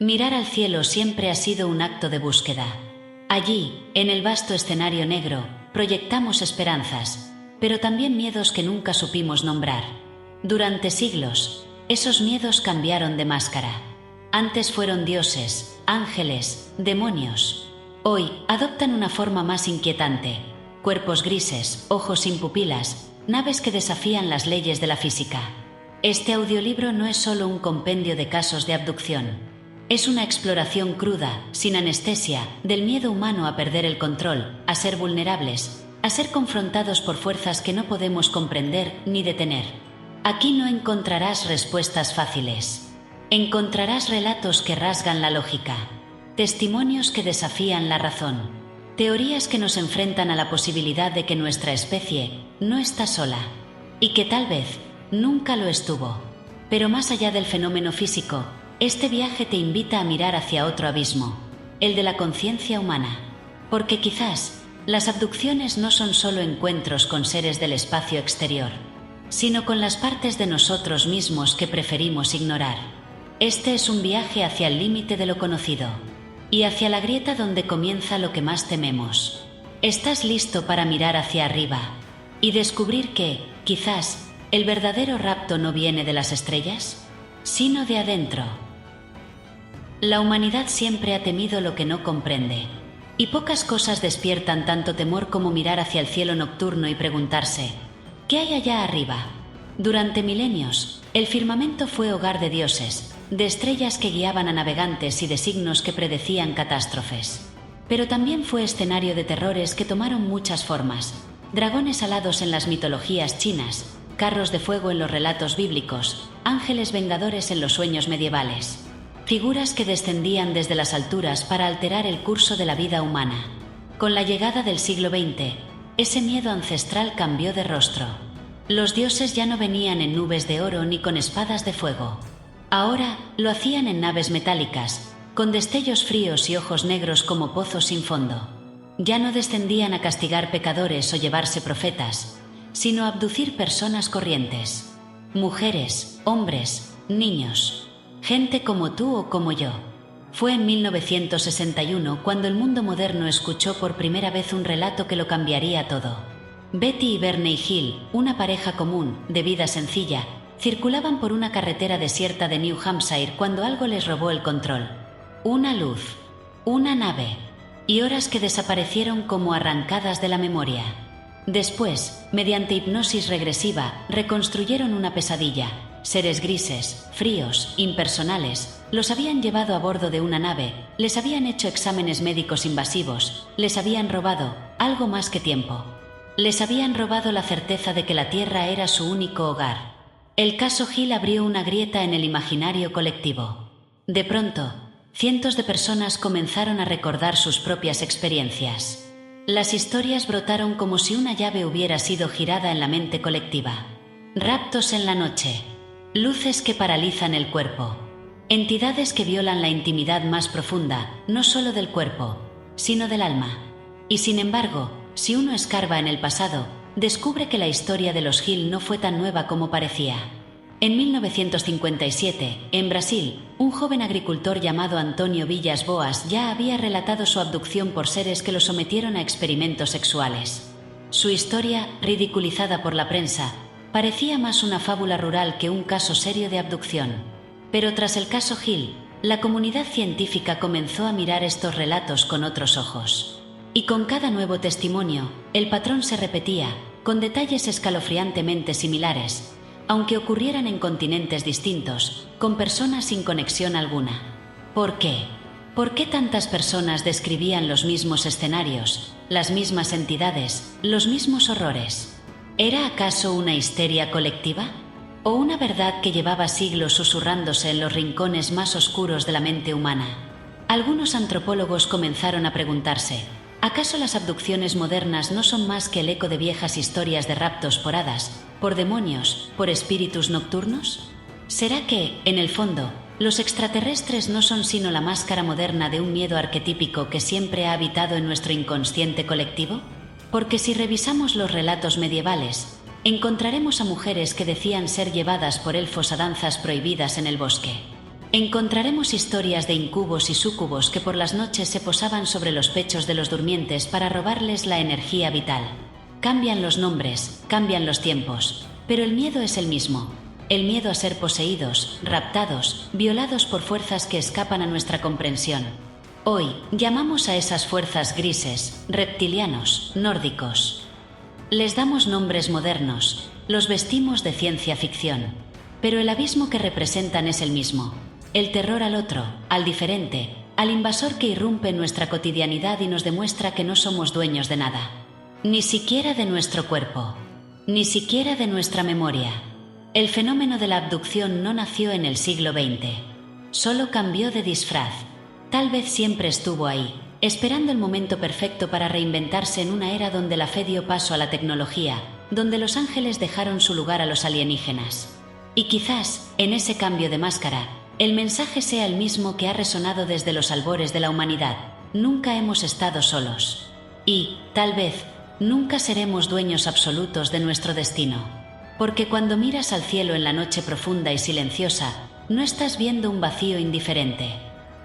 Mirar al cielo siempre ha sido un acto de búsqueda. Allí, en el vasto escenario negro, proyectamos esperanzas, pero también miedos que nunca supimos nombrar. Durante siglos, esos miedos cambiaron de máscara. Antes fueron dioses, ángeles, demonios. Hoy adoptan una forma más inquietante: cuerpos grises, ojos sin pupilas, naves que desafían las leyes de la física. Este audiolibro no es solo un compendio de casos de abducción. Es una exploración cruda, sin anestesia, del miedo humano a perder el control, a ser vulnerables, a ser confrontados por fuerzas que no podemos comprender ni detener. Aquí no encontrarás respuestas fáciles. Encontrarás relatos que rasgan la lógica, testimonios que desafían la razón, teorías que nos enfrentan a la posibilidad de que nuestra especie no está sola y que tal vez nunca lo estuvo. Pero más allá del fenómeno físico, este viaje te invita a mirar hacia otro abismo, el de la conciencia humana. Porque quizás las abducciones no son solo encuentros con seres del espacio exterior, sino con las partes de nosotros mismos que preferimos ignorar. Este es un viaje hacia el límite de lo conocido y hacia la grieta donde comienza lo que más tememos. ¿Estás listo para mirar hacia arriba y descubrir que, quizás, el verdadero rapto no viene de las estrellas, sino de adentro? La humanidad siempre ha temido lo que no comprende, y pocas cosas despiertan tanto temor como mirar hacia el cielo nocturno y preguntarse: ¿qué hay allá arriba? Durante milenios, el firmamento fue hogar de dioses, de estrellas que guiaban a navegantes y de signos que predecían catástrofes. Pero también fue escenario de terrores que tomaron muchas formas: dragones alados en las mitologías chinas, carros de fuego en los relatos bíblicos, ángeles vengadores en los sueños medievales. Figuras que descendían desde las alturas para alterar el curso de la vida humana. Con la llegada del siglo XX, ese miedo ancestral cambió de rostro. Los dioses ya no venían en nubes de oro ni con espadas de fuego. Ahora lo hacían en naves metálicas, con destellos fríos y ojos negros como pozos sin fondo. Ya no descendían a castigar pecadores o llevarse profetas, sino a abducir personas corrientes. Mujeres, hombres, niños. Gente como tú o como yo. Fue en 1961 cuando el mundo moderno escuchó por primera vez un relato que lo cambiaría todo. Betty y Bernie Hill, una pareja común, de vida sencilla, circulaban por una carretera desierta de New Hampshire cuando algo les robó el control. Una luz, una nave, y horas que desaparecieron como arrancadas de la memoria. Después, mediante hipnosis regresiva, reconstruyeron una pesadilla. Seres grises, fríos, impersonales, los habían llevado a bordo de una nave, les habían hecho exámenes médicos invasivos, les habían robado algo más que tiempo. Les habían robado la certeza de que la Tierra era su único hogar. El caso Hill abrió una grieta en el imaginario colectivo. De pronto, cientos de personas comenzaron a recordar sus propias experiencias. Las historias brotaron como si una llave hubiera sido girada en la mente colectiva. Raptos en la noche. Luces que paralizan el cuerpo. Entidades que violan la intimidad más profunda, no solo del cuerpo, sino del alma. Y sin embargo, si uno escarba en el pasado, descubre que la historia de los Hill no fue tan nueva como parecía. En 1957, en Brasil, un joven agricultor llamado Antonio Villas Boas ya había relatado su abducción por seres que lo sometieron a experimentos sexuales. Su historia, ridiculizada por la prensa, parecía más una fábula rural que un caso serio de abducción. Pero tras el caso Hill, la comunidad científica comenzó a mirar estos relatos con otros ojos. Y con cada nuevo testimonio, el patrón se repetía, con detalles escalofriantemente similares, aunque ocurrieran en continentes distintos, con personas sin conexión alguna. ¿Por qué? ¿Por qué tantas personas describían los mismos escenarios, las mismas entidades, los mismos horrores? ¿Era acaso una histeria colectiva? ¿O una verdad que llevaba siglos susurrándose en los rincones más oscuros de la mente humana? Algunos antropólogos comenzaron a preguntarse: ¿acaso las abducciones modernas no son más que el eco de viejas historias de raptos por hadas, por demonios, por espíritus nocturnos? ¿Será que, en el fondo, los extraterrestres no son sino la máscara moderna de un miedo arquetípico que siempre ha habitado en nuestro inconsciente colectivo? Porque si revisamos los relatos medievales, encontraremos a mujeres que decían ser llevadas por elfos a danzas prohibidas en el bosque. Encontraremos historias de incubos y súcubos que por las noches se posaban sobre los pechos de los durmientes para robarles la energía vital. Cambian los nombres, cambian los tiempos, pero el miedo es el mismo. El miedo a ser poseídos, raptados, violados por fuerzas que escapan a nuestra comprensión. Hoy llamamos a esas fuerzas grises, reptilianos, nórdicos. Les damos nombres modernos, los vestimos de ciencia ficción, pero el abismo que representan es el mismo. El terror al otro, al diferente, al invasor que irrumpe en nuestra cotidianidad y nos demuestra que no somos dueños de nada. Ni siquiera de nuestro cuerpo, ni siquiera de nuestra memoria. El fenómeno de la abducción no nació en el siglo XX, solo cambió de disfraz. Tal vez siempre estuvo ahí, esperando el momento perfecto para reinventarse en una era donde la fe dio paso a la tecnología, donde los ángeles dejaron su lugar a los alienígenas. Y quizás, en ese cambio de máscara, el mensaje sea el mismo que ha resonado desde los albores de la humanidad. Nunca hemos estado solos. Y, tal vez, nunca seremos dueños absolutos de nuestro destino. Porque cuando miras al cielo en la noche profunda y silenciosa, no estás viendo un vacío indiferente.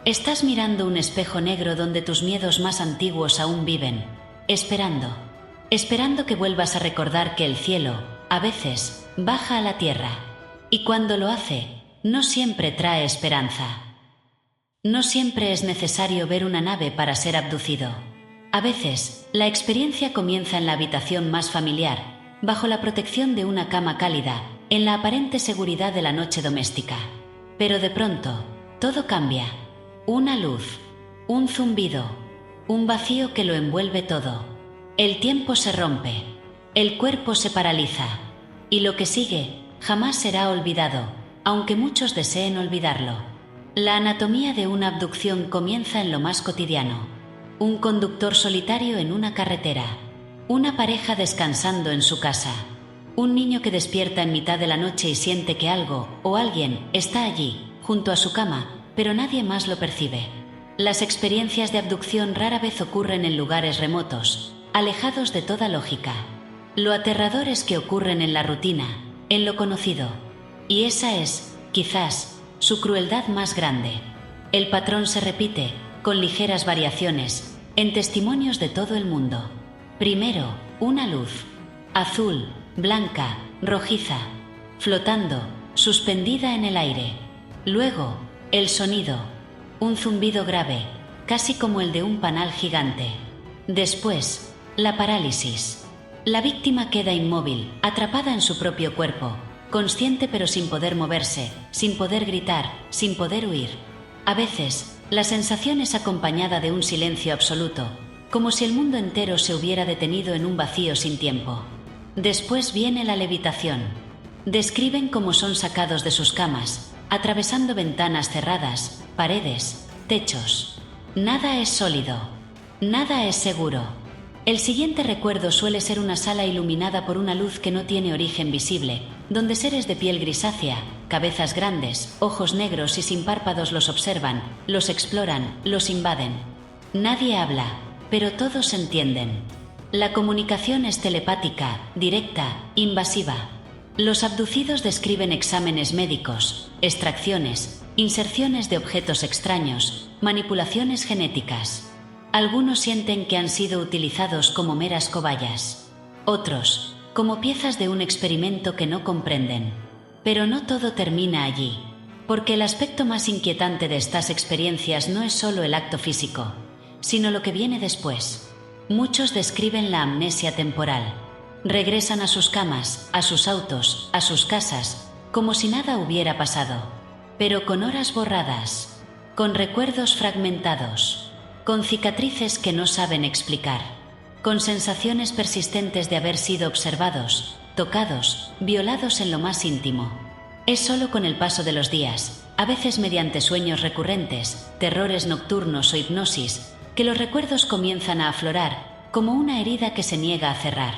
Estás mirando un espejo negro donde tus miedos más antiguos aún viven, esperando que vuelvas a recordar que el cielo, a veces, baja a la tierra. Y cuando lo hace, no siempre trae esperanza. No siempre es necesario ver una nave para ser abducido. A veces, la experiencia comienza en la habitación más familiar, bajo la protección de una cama cálida, en la aparente seguridad de la noche doméstica. Pero de pronto, todo cambia. Una luz, un zumbido, un vacío que lo envuelve todo. El tiempo se rompe, el cuerpo se paraliza, y lo que sigue jamás será olvidado, aunque muchos deseen olvidarlo. La anatomía de una abducción comienza en lo más cotidiano. Un conductor solitario en una carretera. Una pareja descansando en su casa. Un niño que despierta en mitad de la noche y siente que algo o alguien está allí, junto a su cama, pero nadie más lo percibe. Las experiencias de abducción rara vez ocurren en lugares remotos, alejados de toda lógica. Lo aterrador es que ocurren en la rutina, en lo conocido. Y esa es, quizás, su crueldad más grande. El patrón se repite, con ligeras variaciones, en testimonios de todo el mundo. Primero, una luz, azul, blanca, rojiza, flotando, suspendida en el aire. Luego, el sonido, un zumbido grave, casi como el de un panal gigante. Después, la parálisis. La víctima queda inmóvil, atrapada en su propio cuerpo, consciente pero sin poder moverse, sin poder gritar, sin poder huir. A veces, la sensación es acompañada de un silencio absoluto, como si el mundo entero se hubiera detenido en un vacío sin tiempo. Después viene la levitación. Describen cómo son sacados de sus camas, atravesando ventanas cerradas, paredes, techos. Nada es sólido. Nada es seguro. El siguiente recuerdo suele ser una sala iluminada por una luz que no tiene origen visible, donde seres de piel grisácea, cabezas grandes, ojos negros y sin párpados los observan, los exploran, los invaden. Nadie habla, pero todos entienden. La comunicación es telepática, directa, invasiva. Los abducidos describen exámenes médicos, extracciones, inserciones de objetos extraños, manipulaciones genéticas. Algunos sienten que han sido utilizados como meras cobayas. Otros, como piezas de un experimento que no comprenden. Pero no todo termina allí, porque el aspecto más inquietante de estas experiencias no es solo el acto físico, sino lo que viene después. Muchos describen la amnesia temporal. Regresan a sus camas, a sus autos, a sus casas, como si nada hubiera pasado, pero con horas borradas, con recuerdos fragmentados, con cicatrices que no saben explicar, con sensaciones persistentes de haber sido observados, tocados, violados en lo más íntimo. Es solo con el paso de los días, a veces mediante sueños recurrentes, terrores nocturnos o hipnosis, que los recuerdos comienzan a aflorar, como una herida que se niega a cerrar.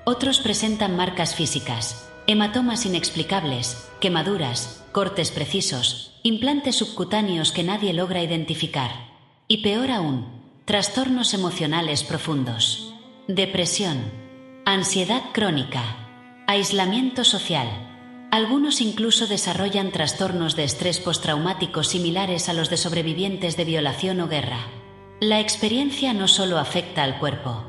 Otros presentan marcas físicas, hematomas inexplicables, quemaduras, cortes precisos, implantes subcutáneos que nadie logra identificar. Y peor aún, trastornos emocionales profundos, depresión, ansiedad crónica, aislamiento social. Algunos incluso desarrollan trastornos de estrés postraumático similares a los de sobrevivientes de violación o guerra. La experiencia no solo afecta al cuerpo,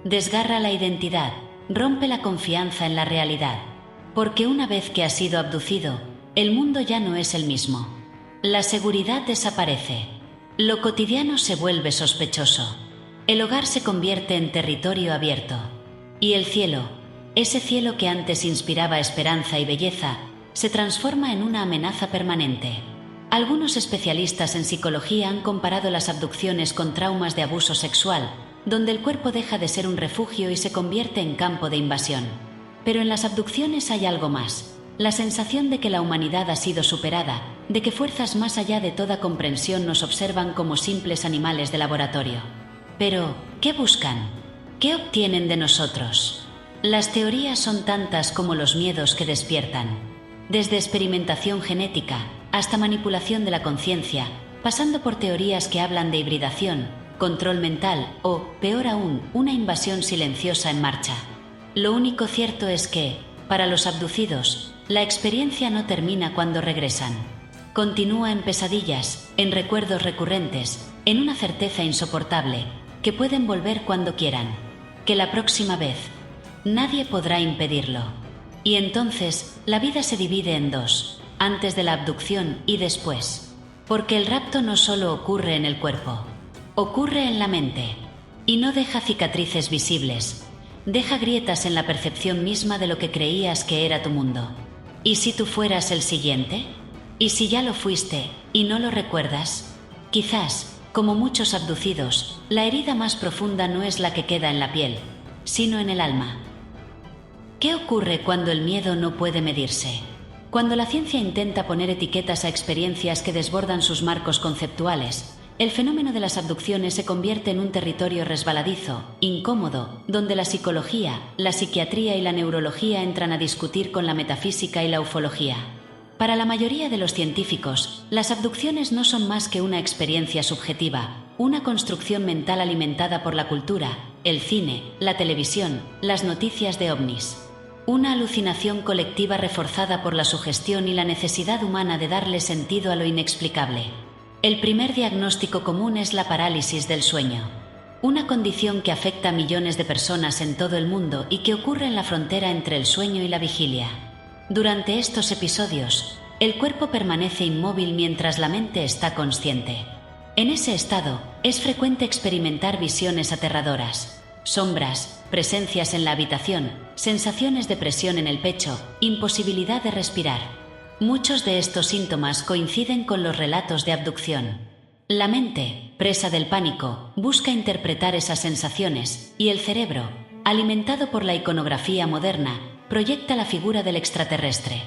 desgarra la identidad, rompe la confianza en la realidad, porque una vez que has sido abducido, el mundo ya no es el mismo. La seguridad desaparece. Lo cotidiano se vuelve sospechoso. El hogar se convierte en territorio abierto. Y el cielo, ese cielo que antes inspiraba esperanza y belleza, se transforma en una amenaza permanente. Algunos especialistas en psicología han comparado las abducciones con traumas de abuso sexual, donde el cuerpo deja de ser un refugio y se convierte en campo de invasión. Pero en las abducciones hay algo más: la sensación de que la humanidad ha sido superada, de que fuerzas más allá de toda comprensión nos observan como simples animales de laboratorio. Pero, ¿qué buscan? ¿Qué obtienen de nosotros? Las teorías son tantas como los miedos que despiertan. Desde experimentación genética hasta manipulación de la conciencia, pasando por teorías que hablan de hibridación, control mental o, peor aún, una invasión silenciosa en marcha. Lo único cierto es que, para los abducidos, la experiencia no termina cuando regresan. Continúa en pesadillas, en recuerdos recurrentes, en una certeza insoportable, que pueden volver cuando quieran, que la próxima vez nadie podrá impedirlo. Y entonces, la vida se divide en dos: antes de la abducción y después. Porque el rapto no solo ocurre en el cuerpo, ocurre en la mente. Y no deja cicatrices visibles, deja grietas en la percepción misma de lo que creías que era tu mundo. ¿Y si tú fueras el siguiente? ¿Y si ya lo fuiste y no lo recuerdas? Quizás, como muchos abducidos, la herida más profunda no es la que queda en la piel, sino en el alma. ¿Qué ocurre cuando el miedo no puede medirse? Cuando la ciencia intenta poner etiquetas a experiencias que desbordan sus marcos conceptuales, el fenómeno de las abducciones se convierte en un territorio resbaladizo, incómodo, donde la psicología, la psiquiatría y la neurología entran a discutir con la metafísica y la ufología. Para la mayoría de los científicos, las abducciones no son más que una experiencia subjetiva, una construcción mental alimentada por la cultura, el cine, la televisión, las noticias de ovnis. Una alucinación colectiva reforzada por la sugestión y la necesidad humana de darle sentido a lo inexplicable. El primer diagnóstico común es la parálisis del sueño, una condición que afecta a millones de personas en todo el mundo y que ocurre en la frontera entre el sueño y la vigilia. Durante estos episodios, el cuerpo permanece inmóvil mientras la mente está consciente. En ese estado, es frecuente experimentar visiones aterradoras, sombras, presencias en la habitación, sensaciones de presión en el pecho, imposibilidad de respirar. Muchos de estos síntomas coinciden con los relatos de abducción. La mente, presa del pánico, busca interpretar esas sensaciones, y el cerebro, alimentado por la iconografía moderna, proyecta la figura del extraterrestre.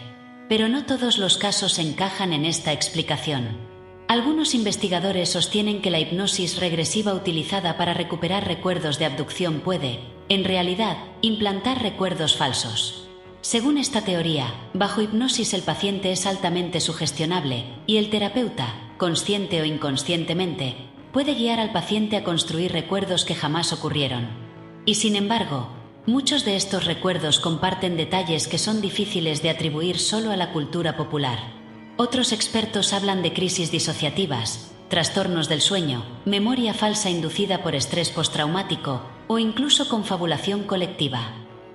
Pero no todos los casos encajan en esta explicación. Algunos investigadores sostienen que la hipnosis regresiva utilizada para recuperar recuerdos de abducción puede, en realidad, implantar recuerdos falsos. Según esta teoría, bajo hipnosis el paciente es altamente sugestionable y el terapeuta, consciente o inconscientemente, puede guiar al paciente a construir recuerdos que jamás ocurrieron. Y sin embargo, muchos de estos recuerdos comparten detalles que son difíciles de atribuir solo a la cultura popular. Otros expertos hablan de crisis disociativas, trastornos del sueño, memoria falsa inducida por estrés postraumático o incluso confabulación colectiva.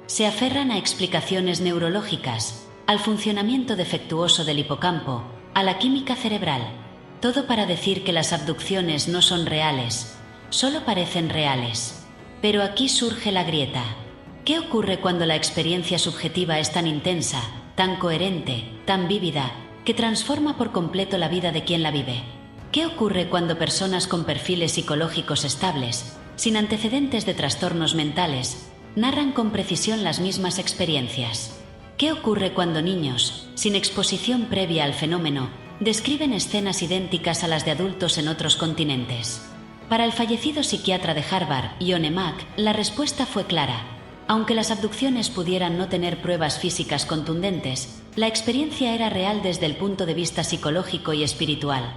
Se aferran a explicaciones neurológicas, al funcionamiento defectuoso del hipocampo, a la química cerebral. Todo para decir que las abducciones no son reales, solo parecen reales. Pero aquí surge la grieta. ¿Qué ocurre cuando la experiencia subjetiva es tan intensa, tan coherente, tan vívida, que transforma por completo la vida de quien la vive? ¿Qué ocurre cuando personas con perfiles psicológicos estables, sin antecedentes de trastornos mentales, narran con precisión las mismas experiencias? ¿Qué ocurre cuando niños, sin exposición previa al fenómeno, describen escenas idénticas a las de adultos en otros continentes? Para el fallecido psiquiatra de Harvard, John Mack, la respuesta fue clara. Aunque las abducciones pudieran no tener pruebas físicas contundentes, la experiencia era real desde el punto de vista psicológico y espiritual.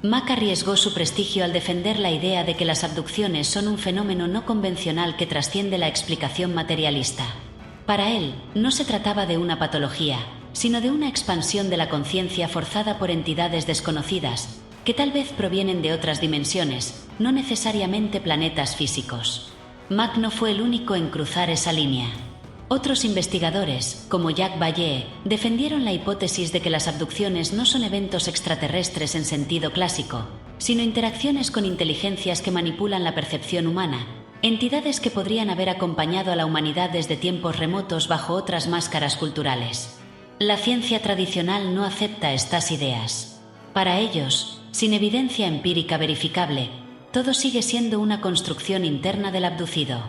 Mack arriesgó su prestigio al defender la idea de que las abducciones son un fenómeno no convencional que trasciende la explicación materialista. Para él, no se trataba de una patología, sino de una expansión de la conciencia forzada por entidades desconocidas, que tal vez provienen de otras dimensiones, no necesariamente planetas físicos. Mack no fue el único en cruzar esa línea. Otros investigadores, como Jacques Vallée, defendieron la hipótesis de que las abducciones no son eventos extraterrestres en sentido clásico, sino interacciones con inteligencias que manipulan la percepción humana, entidades que podrían haber acompañado a la humanidad desde tiempos remotos bajo otras máscaras culturales. La ciencia tradicional no acepta estas ideas. Para ellos, sin evidencia empírica verificable, todo sigue siendo una construcción interna del abducido.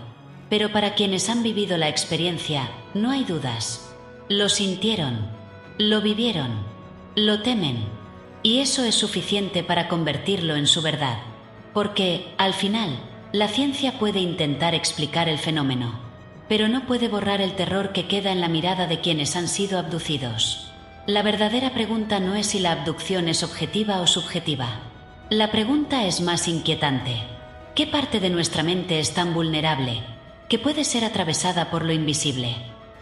Pero para quienes han vivido la experiencia, no hay dudas. Lo sintieron, lo vivieron, lo temen, y eso es suficiente para convertirlo en su verdad. Porque, al final, la ciencia puede intentar explicar el fenómeno, pero no puede borrar el terror que queda en la mirada de quienes han sido abducidos. La verdadera pregunta no es si la abducción es objetiva o subjetiva. La pregunta es más inquietante. ¿Qué parte de nuestra mente es tan vulnerable que puede ser atravesada por lo invisible?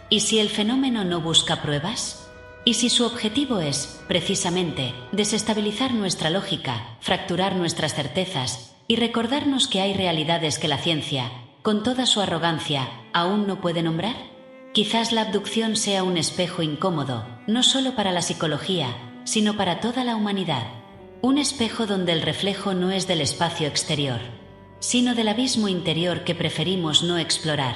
¿Y si el fenómeno no busca pruebas? ¿Y si su objetivo es, precisamente, desestabilizar nuestra lógica, fracturar nuestras certezas y recordarnos que hay realidades que la ciencia, con toda su arrogancia, aún no puede nombrar? Quizás la abducción sea un espejo incómodo, no solo para la psicología, sino para toda la humanidad. Un espejo donde el reflejo no es del espacio exterior, sino del abismo interior que preferimos no explorar.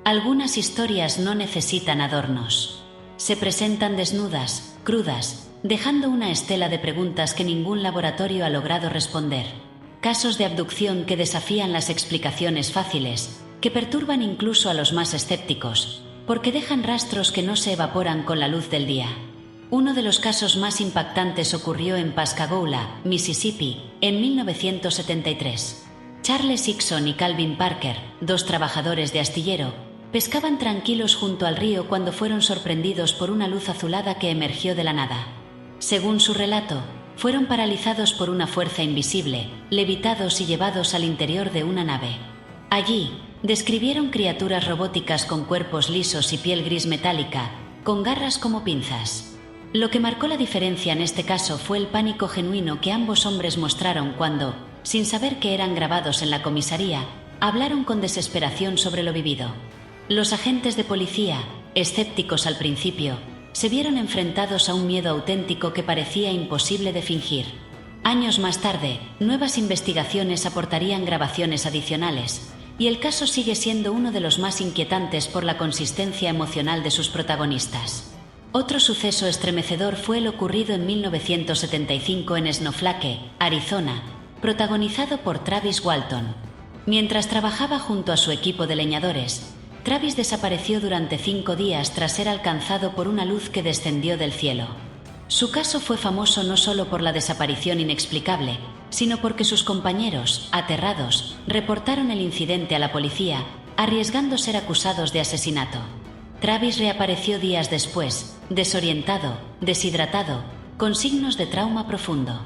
Algunas historias no necesitan adornos. Se presentan desnudas, crudas, dejando una estela de preguntas que ningún laboratorio ha logrado responder. Casos de abducción que desafían las explicaciones fáciles, que perturban incluso a los más escépticos, porque dejan rastros que no se evaporan con la luz del día. Uno de los casos más impactantes ocurrió en Pascagoula, Mississippi, en 1973. Charles Hickson y Calvin Parker, dos trabajadores de astillero, pescaban tranquilos junto al río cuando fueron sorprendidos por una luz azulada que emergió de la nada. Según su relato, fueron paralizados por una fuerza invisible, levitados y llevados al interior de una nave. Allí, describieron criaturas robóticas con cuerpos lisos y piel gris metálica, con garras como pinzas. Lo que marcó la diferencia en este caso fue el pánico genuino que ambos hombres mostraron cuando, sin saber que eran grabados en la comisaría, hablaron con desesperación sobre lo vivido. Los agentes de policía, escépticos al principio, se vieron enfrentados a un miedo auténtico que parecía imposible de fingir. Años más tarde, nuevas investigaciones aportarían grabaciones adicionales, y el caso sigue siendo uno de los más inquietantes por la consistencia emocional de sus protagonistas. Otro suceso estremecedor fue el ocurrido en 1975 en Snowflake, Arizona, protagonizado por Travis Walton. Mientras trabajaba junto a su equipo de leñadores, Travis desapareció durante 5 días tras ser alcanzado por una luz que descendió del cielo. Su caso fue famoso no solo por la desaparición inexplicable, sino porque sus compañeros, aterrados, reportaron el incidente a la policía, arriesgando ser acusados de asesinato. Travis reapareció días después, desorientado, deshidratado, con signos de trauma profundo.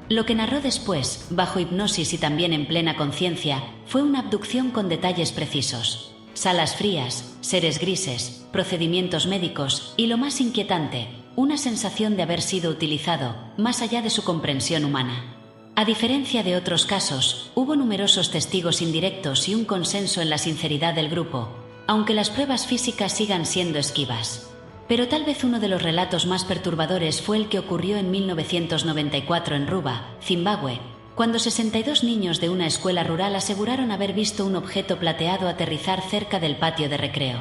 Lo que narró después, bajo hipnosis y también en plena conciencia, fue una abducción con detalles precisos. Salas frías, seres grises, procedimientos médicos y, lo más inquietante, una sensación de haber sido utilizado, más allá de su comprensión humana. A diferencia de otros casos, hubo numerosos testigos indirectos y un consenso en la sinceridad del grupo, aunque las pruebas físicas sigan siendo esquivas. Pero tal vez uno de los relatos más perturbadores fue el que ocurrió en 1994 en Ruba, Zimbabue, cuando 62 niños de una escuela rural aseguraron haber visto un objeto plateado aterrizar cerca del patio de recreo.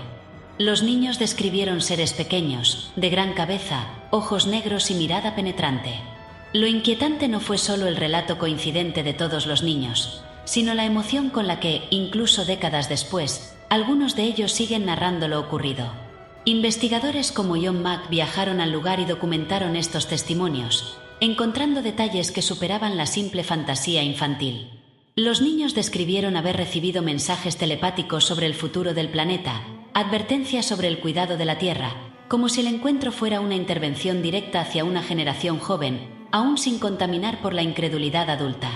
Los niños describieron seres pequeños, de gran cabeza, ojos negros y mirada penetrante. Lo inquietante no fue solo el relato coincidente de todos los niños, sino la emoción con la que, incluso décadas después, algunos de ellos siguen narrando lo ocurrido. Investigadores como John Mack viajaron al lugar y documentaron estos testimonios, encontrando detalles que superaban la simple fantasía infantil. Los niños describieron haber recibido mensajes telepáticos sobre el futuro del planeta, advertencias sobre el cuidado de la Tierra, como si el encuentro fuera una intervención directa hacia una generación joven, aún sin contaminar por la incredulidad adulta.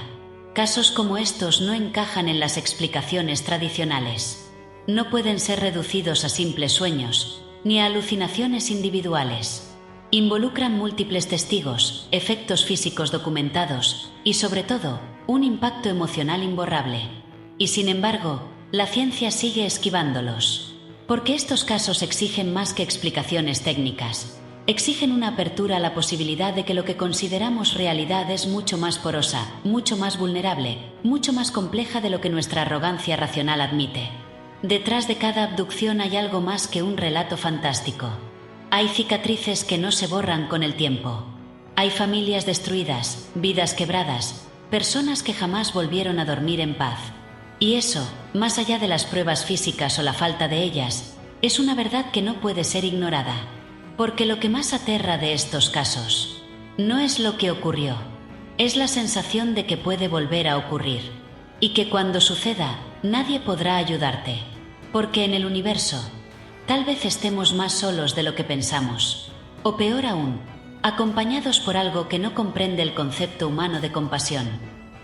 Casos como estos no encajan en las explicaciones tradicionales. No pueden ser reducidos a simples sueños, ni a alucinaciones individuales. Involucran múltiples testigos, efectos físicos documentados y, sobre todo, un impacto emocional imborrable. Y sin embargo, la ciencia sigue esquivándolos. Porque estos casos exigen más que explicaciones técnicas. Exigen una apertura a la posibilidad de que lo que consideramos realidad es mucho más porosa, mucho más vulnerable, mucho más compleja de lo que nuestra arrogancia racional admite. Detrás de cada abducción hay algo más que un relato fantástico. Hay cicatrices que no se borran con el tiempo. Hay familias destruidas, vidas quebradas, personas que jamás volvieron a dormir en paz. Y eso, más allá de las pruebas físicas o la falta de ellas, es una verdad que no puede ser ignorada. Porque lo que más aterra de estos casos no es lo que ocurrió, es la sensación de que puede volver a ocurrir. Y que cuando suceda, nadie podrá ayudarte. Porque en el universo, tal vez estemos más solos de lo que pensamos. O peor aún, acompañados por algo que no comprende el concepto humano de compasión.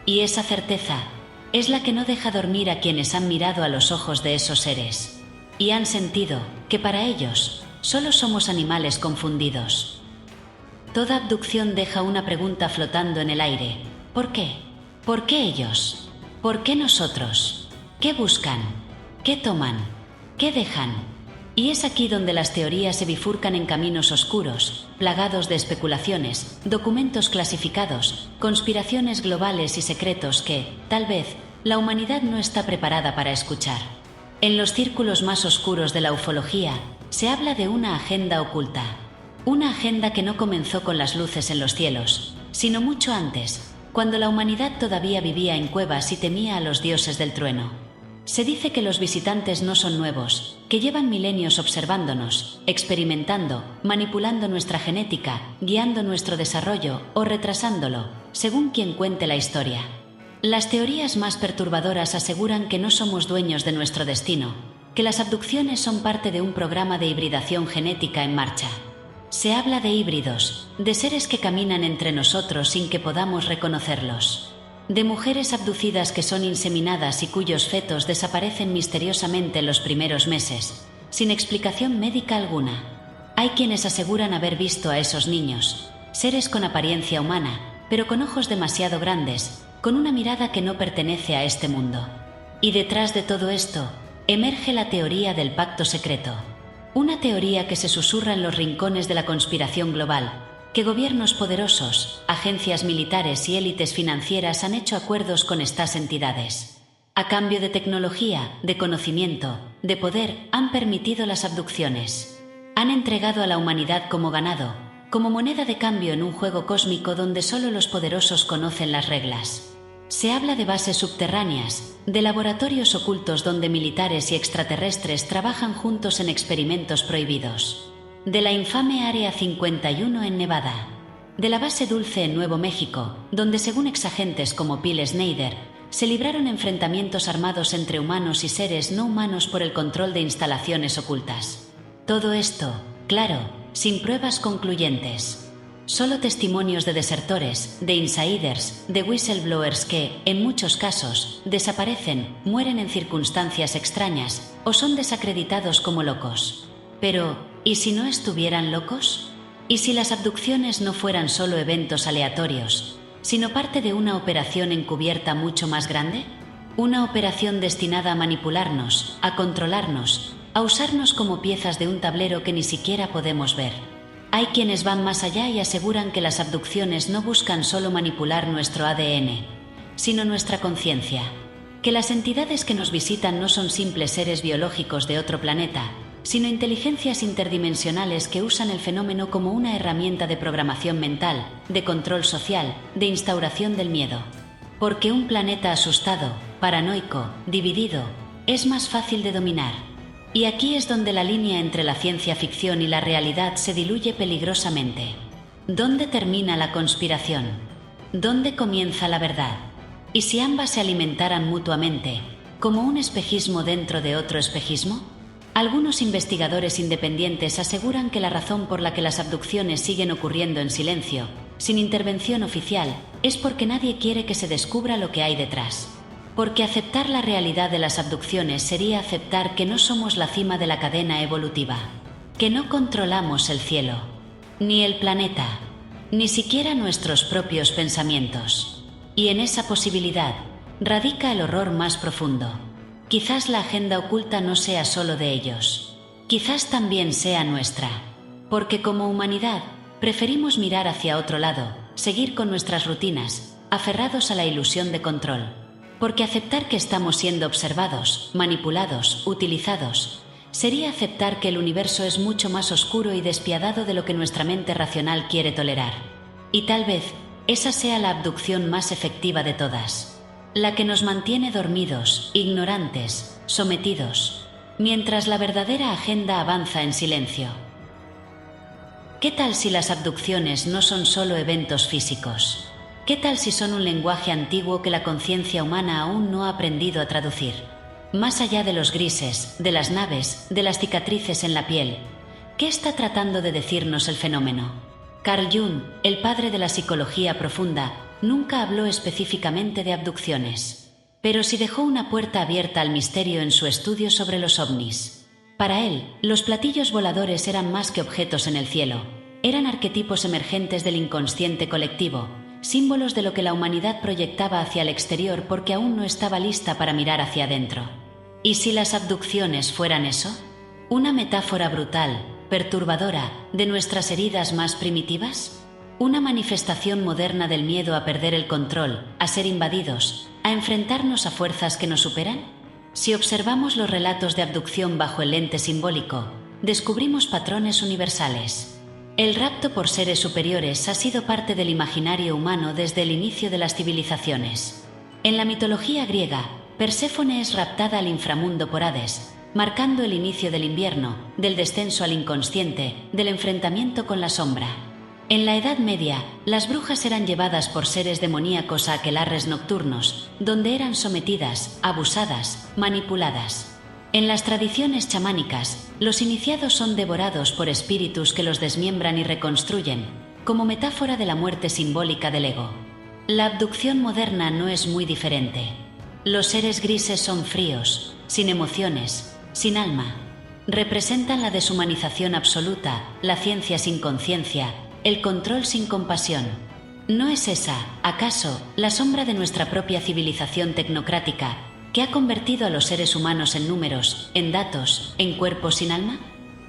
Y esa certeza es la que no deja dormir a quienes han mirado a los ojos de esos seres. Y han sentido que para ellos solo somos animales confundidos. Toda abducción deja una pregunta flotando en el aire. ¿Por qué? ¿Por qué ellos? ¿Por qué nosotros? ¿Qué buscan? ¿Qué toman? ¿Qué dejan? Y es aquí donde las teorías se bifurcan en caminos oscuros, plagados de especulaciones, documentos clasificados, conspiraciones globales y secretos que, tal vez, la humanidad no está preparada para escuchar. En los círculos más oscuros de la ufología, se habla de una agenda oculta. Una agenda que no comenzó con las luces en los cielos, sino mucho antes, cuando la humanidad todavía vivía en cuevas y temía a los dioses del trueno. Se dice que los visitantes no son nuevos, que llevan milenios observándonos, experimentando, manipulando nuestra genética, guiando nuestro desarrollo o retrasándolo, según quien cuente la historia. Las teorías más perturbadoras aseguran que no somos dueños de nuestro destino, que las abducciones son parte de un programa de hibridación genética en marcha. Se habla de híbridos, de seres que caminan entre nosotros sin que podamos reconocerlos. De mujeres abducidas que son inseminadas y cuyos fetos desaparecen misteriosamente en los primeros meses, sin explicación médica alguna. Hay quienes aseguran haber visto a esos niños, seres con apariencia humana, pero con ojos demasiado grandes, con una mirada que no pertenece a este mundo. Y detrás de todo esto, emerge la teoría del pacto secreto. Una teoría que se susurra en los rincones de la conspiración global, que gobiernos poderosos, agencias militares y élites financieras han hecho acuerdos con estas entidades. A cambio de tecnología, de conocimiento, de poder, han permitido las abducciones. Han entregado a la humanidad como ganado, como moneda de cambio en un juego cósmico donde solo los poderosos conocen las reglas. Se habla de bases subterráneas, de laboratorios ocultos donde militares y extraterrestres trabajan juntos en experimentos prohibidos. De la infame Área 51 en Nevada. De la base Dulce en Nuevo México, donde según exagentes como Phil Schneider, se libraron enfrentamientos armados entre humanos y seres no humanos por el control de instalaciones ocultas. Todo esto, claro, sin pruebas concluyentes. Solo testimonios de desertores, de insiders, de whistleblowers que, en muchos casos, desaparecen, mueren en circunstancias extrañas o son desacreditados como locos. Pero, ¿y si no estuvieran locos? ¿Y si las abducciones no fueran solo eventos aleatorios, sino parte de una operación encubierta mucho más grande? Una operación destinada a manipularnos, a controlarnos, a usarnos como piezas de un tablero que ni siquiera podemos ver. Hay quienes van más allá y aseguran que las abducciones no buscan solo manipular nuestro ADN, sino nuestra conciencia, que las entidades que nos visitan no son simples seres biológicos de otro planeta, sino inteligencias interdimensionales que usan el fenómeno como una herramienta de programación mental, de control social, de instauración del miedo. Porque un planeta asustado, paranoico, dividido, es más fácil de dominar. Y aquí es donde la línea entre la ciencia ficción y la realidad se diluye peligrosamente. ¿Dónde termina la conspiración? ¿Dónde comienza la verdad? ¿Y si ambas se alimentaran mutuamente, como un espejismo dentro de otro espejismo? Algunos investigadores independientes aseguran que la razón por la que las abducciones siguen ocurriendo en silencio, sin intervención oficial, es porque nadie quiere que se descubra lo que hay detrás. Porque aceptar la realidad de las abducciones sería aceptar que no somos la cima de la cadena evolutiva. que no controlamos el cielo, ni el planeta, ni siquiera nuestros propios pensamientos. Y en esa posibilidad radica el horror más profundo. Quizás la agenda oculta no sea solo de ellos, quizás también sea nuestra, porque como humanidad preferimos mirar hacia otro lado, seguir con nuestras rutinas, aferrados a la ilusión de control, porque aceptar que estamos siendo observados, manipulados, utilizados, sería aceptar que el universo es mucho más oscuro y despiadado de lo que nuestra mente racional quiere tolerar. Y tal vez esa sea la abducción más efectiva de todas, la que nos mantiene dormidos, ignorantes, sometidos, mientras la verdadera agenda avanza en silencio. ¿Qué tal si las abducciones no son solo eventos físicos? ¿Qué tal si son un lenguaje antiguo que la conciencia humana aún no ha aprendido a traducir? Más allá de los grises, de las naves, de las cicatrices en la piel, ¿qué está tratando de decirnos el fenómeno? Carl Jung, el padre de la psicología profunda, nunca habló específicamente de abducciones, pero sí dejó una puerta abierta al misterio en su estudio sobre los ovnis. Para él, los platillos voladores eran más que objetos en el cielo, eran arquetipos emergentes del inconsciente colectivo, símbolos de lo que la humanidad proyectaba hacia el exterior porque aún no estaba lista para mirar hacia adentro. ¿Y si las abducciones fueran eso? ¿Una metáfora brutal, perturbadora, de nuestras heridas más primitivas? ¿Una manifestación moderna del miedo a perder el control, a ser invadidos, a enfrentarnos a fuerzas que nos superan? Si observamos los relatos de abducción bajo el lente simbólico, descubrimos patrones universales. El rapto por seres superiores ha sido parte del imaginario humano desde el inicio de las civilizaciones. En la mitología griega, Perséfone es raptada al inframundo por Hades, marcando el inicio del invierno, del descenso al inconsciente, del enfrentamiento con la sombra. En la Edad Media, las brujas eran llevadas por seres demoníacos a aquelarres nocturnos, donde eran sometidas, abusadas, manipuladas. En las tradiciones chamánicas, los iniciados son devorados por espíritus que los desmiembran y reconstruyen, como metáfora de la muerte simbólica del ego. La abducción moderna no es muy diferente. Los seres grises son fríos, sin emociones, sin alma. Representan la deshumanización absoluta, la ciencia sin conciencia, el control sin compasión. ¿No es esa, acaso, la sombra de nuestra propia civilización tecnocrática, que ha convertido a los seres humanos en números, en datos, en cuerpos sin alma?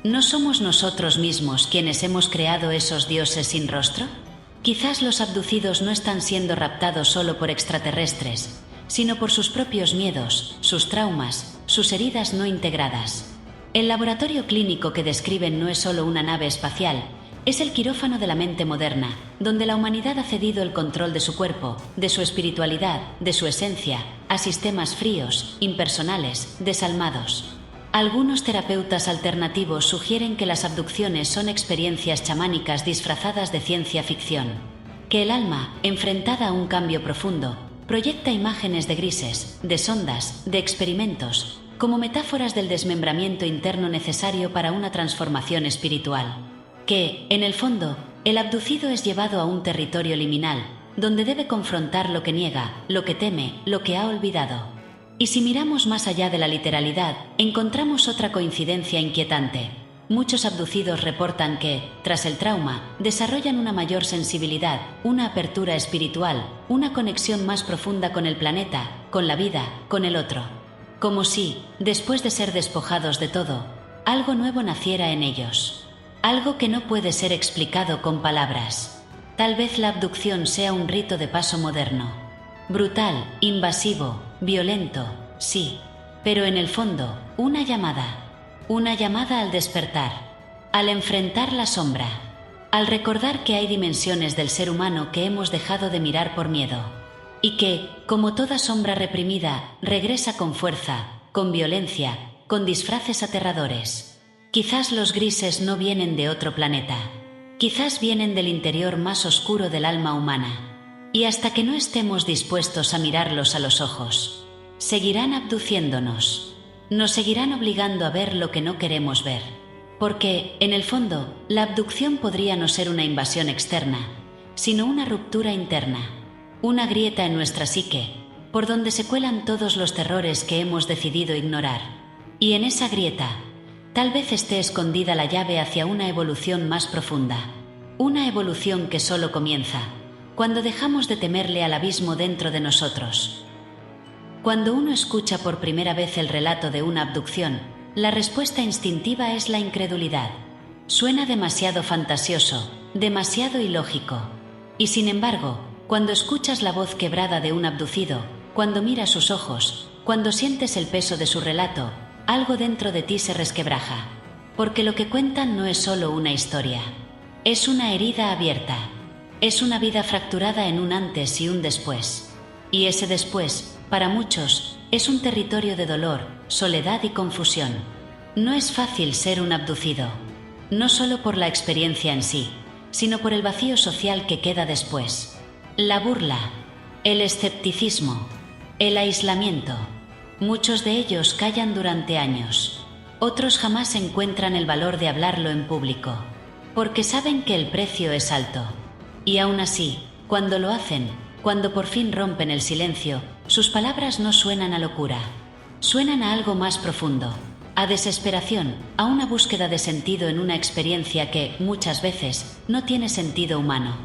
¿No somos nosotros mismos quienes hemos creado esos dioses sin rostro? Quizás los abducidos no están siendo raptados solo por extraterrestres, sino por sus propios miedos, sus traumas, sus heridas no integradas. El laboratorio clínico que describen no es solo una nave espacial, es el quirófano de la mente moderna, donde la humanidad ha cedido el control de su cuerpo, de su espiritualidad, de su esencia, a sistemas fríos, impersonales, desalmados. Algunos terapeutas alternativos sugieren que las abducciones son experiencias chamánicas disfrazadas de ciencia ficción, que el alma, enfrentada a un cambio profundo, proyecta imágenes de grises, de sondas, de experimentos, como metáforas del desmembramiento interno necesario para una transformación espiritual. Que, en el fondo, el abducido es llevado a un territorio liminal, donde debe confrontar lo que niega, lo que teme, lo que ha olvidado. Y si miramos más allá de la literalidad, encontramos otra coincidencia inquietante. Muchos abducidos reportan que, tras el trauma, desarrollan una mayor sensibilidad, una apertura espiritual, una conexión más profunda con el planeta, con la vida, con el otro. Como si, después de ser despojados de todo, algo nuevo naciera en ellos. Algo que no puede ser explicado con palabras. Tal vez la abducción sea un rito de paso moderno. Brutal, invasivo, violento, sí, pero en el fondo, una llamada. Una llamada al despertar, al enfrentar la sombra, al recordar que hay dimensiones del ser humano que hemos dejado de mirar por miedo, y que, como toda sombra reprimida, regresa con fuerza, con violencia, con disfraces aterradores. Quizás los grises no vienen de otro planeta, quizás vienen del interior más oscuro del alma humana, y hasta que no estemos dispuestos a mirarlos a los ojos, seguirán abduciéndonos. Nos seguirán obligando a ver lo que no queremos ver. Porque, en el fondo, la abducción podría no ser una invasión externa, sino una ruptura interna, una grieta en nuestra psique, por donde se cuelan todos los terrores que hemos decidido ignorar. Y en esa grieta, Tal vez esté escondida la llave hacia una evolución más profunda. Una evolución que solo comienza cuando dejamos de temerle al abismo dentro de nosotros. Cuando uno escucha por primera vez el relato de una abducción, la respuesta instintiva es la incredulidad. Suena demasiado fantasioso, demasiado ilógico. Y sin embargo, cuando escuchas la voz quebrada de un abducido, cuando miras sus ojos, cuando sientes el peso de su relato, algo dentro de ti se resquebraja. Porque lo que cuentan no es solo una historia. Es una herida abierta. Es una vida fracturada en un antes y un después. Y ese después, para muchos, es un territorio de dolor, soledad y confusión. No es fácil ser un abducido. No solo por la experiencia en sí, sino por el vacío social que queda después. La burla, el escepticismo, el aislamiento. Muchos de ellos callan durante años. Otros jamás encuentran el valor de hablarlo en público, porque saben que el precio es alto. Y aún así, cuando lo hacen, cuando por fin rompen el silencio, sus palabras no suenan a locura. Suenan a algo más profundo, a desesperación, a una búsqueda de sentido en una experiencia que, muchas veces, no tiene sentido humano.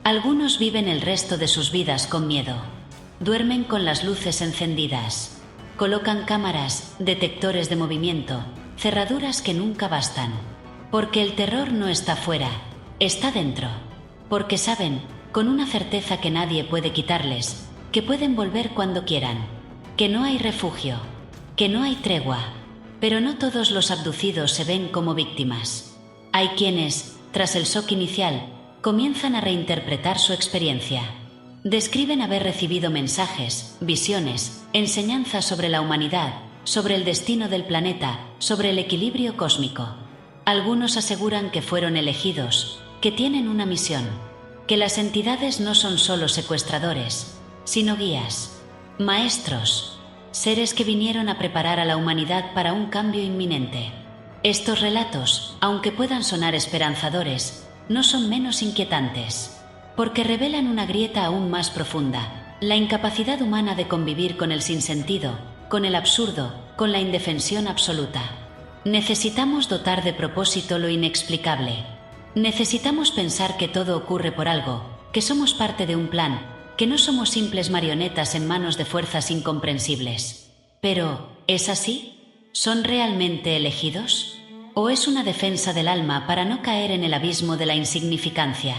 Algunos viven el resto de sus vidas con miedo. Duermen con las luces encendidas. Colocan cámaras, detectores de movimiento, cerraduras que nunca bastan. Porque el terror no está fuera, está dentro. Porque saben, con una certeza que nadie puede quitarles, que pueden volver cuando quieran, que no hay refugio, que no hay tregua. Pero no todos los abducidos se ven como víctimas. Hay quienes, tras el shock inicial, comienzan a reinterpretar su experiencia. Describen haber recibido mensajes, visiones, enseñanzas sobre la humanidad, sobre el destino del planeta, sobre el equilibrio cósmico. Algunos aseguran que fueron elegidos, que tienen una misión, que las entidades no son solo secuestradores, sino guías, maestros, seres que vinieron a preparar a la humanidad para un cambio inminente. Estos relatos, aunque puedan sonar esperanzadores, no son menos inquietantes, porque revelan una grieta aún más profunda, la incapacidad humana de convivir con el sinsentido, con el absurdo, con la indefensión absoluta. Necesitamos dotar de propósito lo inexplicable. Necesitamos pensar que todo ocurre por algo, que somos parte de un plan, que no somos simples marionetas en manos de fuerzas incomprensibles. Pero, ¿es así? ¿Son realmente elegidos? ¿O es una defensa del alma para no caer en el abismo de la insignificancia?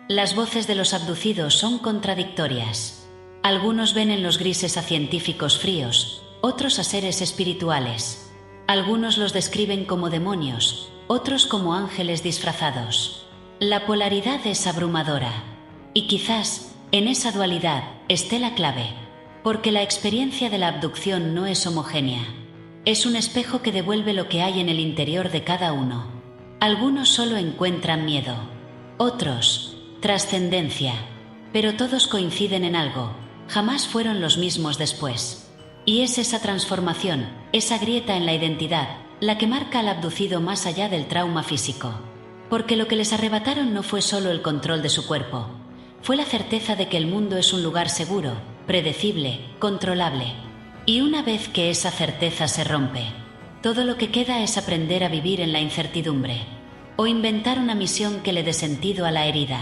Las voces de los abducidos son contradictorias. Algunos ven en los grises a científicos fríos, otros a seres espirituales. Algunos los describen como demonios, otros como ángeles disfrazados. La polaridad es abrumadora. Y quizás, en esa dualidad, esté la clave, porque la experiencia de la abducción no es homogénea. Es un espejo que devuelve lo que hay en el interior de cada uno. Algunos solo encuentran miedo, otros, trascendencia, pero todos coinciden en algo, jamás fueron los mismos después. Y es esa transformación, esa grieta en la identidad, la que marca al abducido más allá del trauma físico. Porque lo que les arrebataron no fue solo el control de su cuerpo, fue la certeza de que el mundo es un lugar seguro, predecible, controlable. Y una vez que esa certeza se rompe, todo lo que queda es aprender a vivir en la incertidumbre, o inventar una misión que le dé sentido a la herida.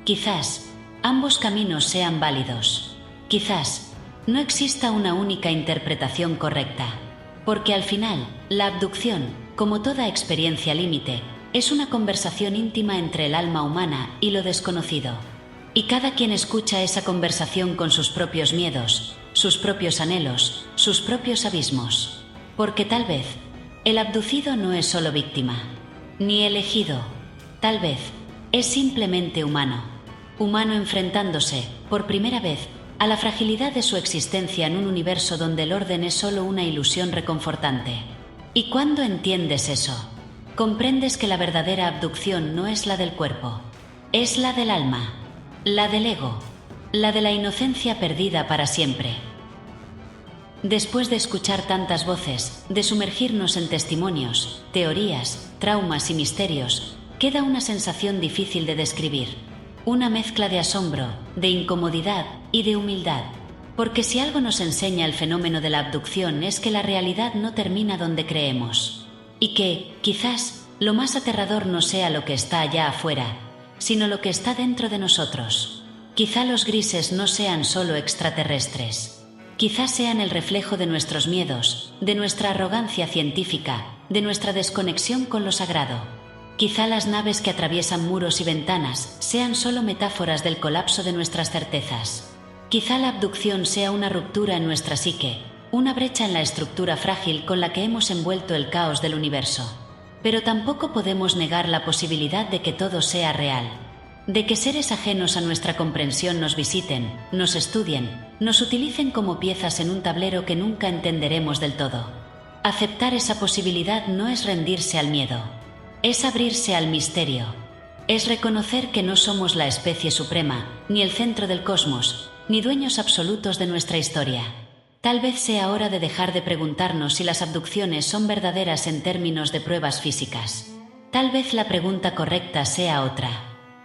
Quizás ambos caminos sean válidos. Quizás no exista una única interpretación correcta. Porque al final, la abducción, como toda experiencia límite, es una conversación íntima entre el alma humana y lo desconocido. Y cada quien escucha esa conversación con sus propios miedos, sus propios anhelos, sus propios abismos. Porque tal vez, el abducido no es solo víctima, ni elegido. Tal vez, es simplemente humano. Humano enfrentándose, por primera vez, a la fragilidad de su existencia en un universo donde el orden es solo una ilusión reconfortante. Y cuando entiendes eso, comprendes que la verdadera abducción no es la del cuerpo, es la del alma, la del ego, la de la inocencia perdida para siempre. Después de escuchar tantas voces, de sumergirnos en testimonios, teorías, traumas y misterios, queda una sensación difícil de describir. Una mezcla de asombro, de incomodidad y de humildad. Porque si algo nos enseña el fenómeno de la abducción es que la realidad no termina donde creemos. Y que, quizás, lo más aterrador no sea lo que está allá afuera, sino lo que está dentro de nosotros. Quizá los grises no sean solo extraterrestres. Quizá sean el reflejo de nuestros miedos, de nuestra arrogancia científica, de nuestra desconexión con lo sagrado. Quizá las naves que atraviesan muros y ventanas sean solo metáforas del colapso de nuestras certezas. Quizá la abducción sea una ruptura en nuestra psique, una brecha en la estructura frágil con la que hemos envuelto el caos del universo. Pero tampoco podemos negar la posibilidad de que todo sea real, de que seres ajenos a nuestra comprensión nos visiten, nos estudien, nos utilicen como piezas en un tablero que nunca entenderemos del todo. Aceptar esa posibilidad no es rendirse al miedo, es abrirse al misterio, es reconocer que no somos la especie suprema, ni el centro del cosmos, ni dueños absolutos de nuestra historia. Tal vez sea hora de dejar de preguntarnos si las abducciones son verdaderas en términos de pruebas físicas. Tal vez la pregunta correcta sea otra.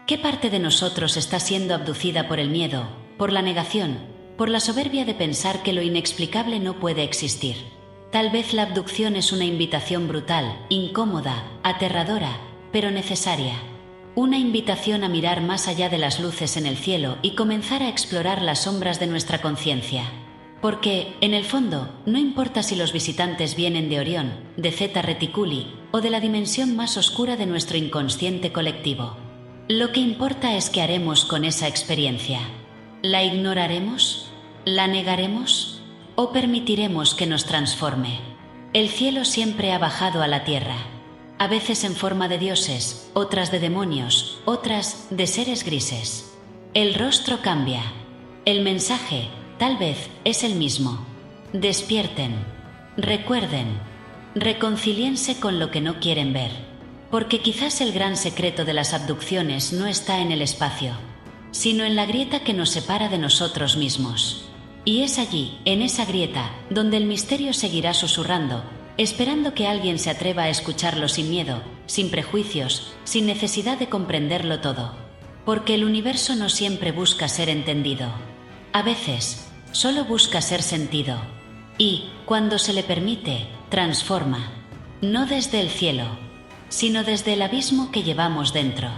¿Qué parte de nosotros está siendo abducida por el miedo, por la negación, por la soberbia de pensar que lo inexplicable no puede existir? Tal vez la abducción es una invitación brutal, incómoda, aterradora, pero necesaria. Una invitación a mirar más allá de las luces en el cielo y comenzar a explorar las sombras de nuestra conciencia. Porque, en el fondo, no importa si los visitantes vienen de Orión, de Zeta Reticuli o de la dimensión más oscura de nuestro inconsciente colectivo. Lo que importa es qué haremos con esa experiencia. ¿La ignoraremos? ¿La negaremos? ¿O permitiremos que nos transforme? El cielo siempre ha bajado a la tierra, a veces en forma de dioses, otras de demonios, otras de seres grises. El rostro cambia. El mensaje, tal vez, es el mismo. Despierten, recuerden, reconcíliense con lo que no quieren ver. Porque quizás el gran secreto de las abducciones no está en el espacio, sino en la grieta que nos separa de nosotros mismos. Y es allí, en esa grieta, donde el misterio seguirá susurrando, esperando que alguien se atreva a escucharlo sin miedo, sin prejuicios, sin necesidad de comprenderlo todo. Porque el universo no siempre busca ser entendido. A veces, solo busca ser sentido. Y, cuando se le permite, transforma. No desde el cielo, sino desde el abismo que llevamos dentro.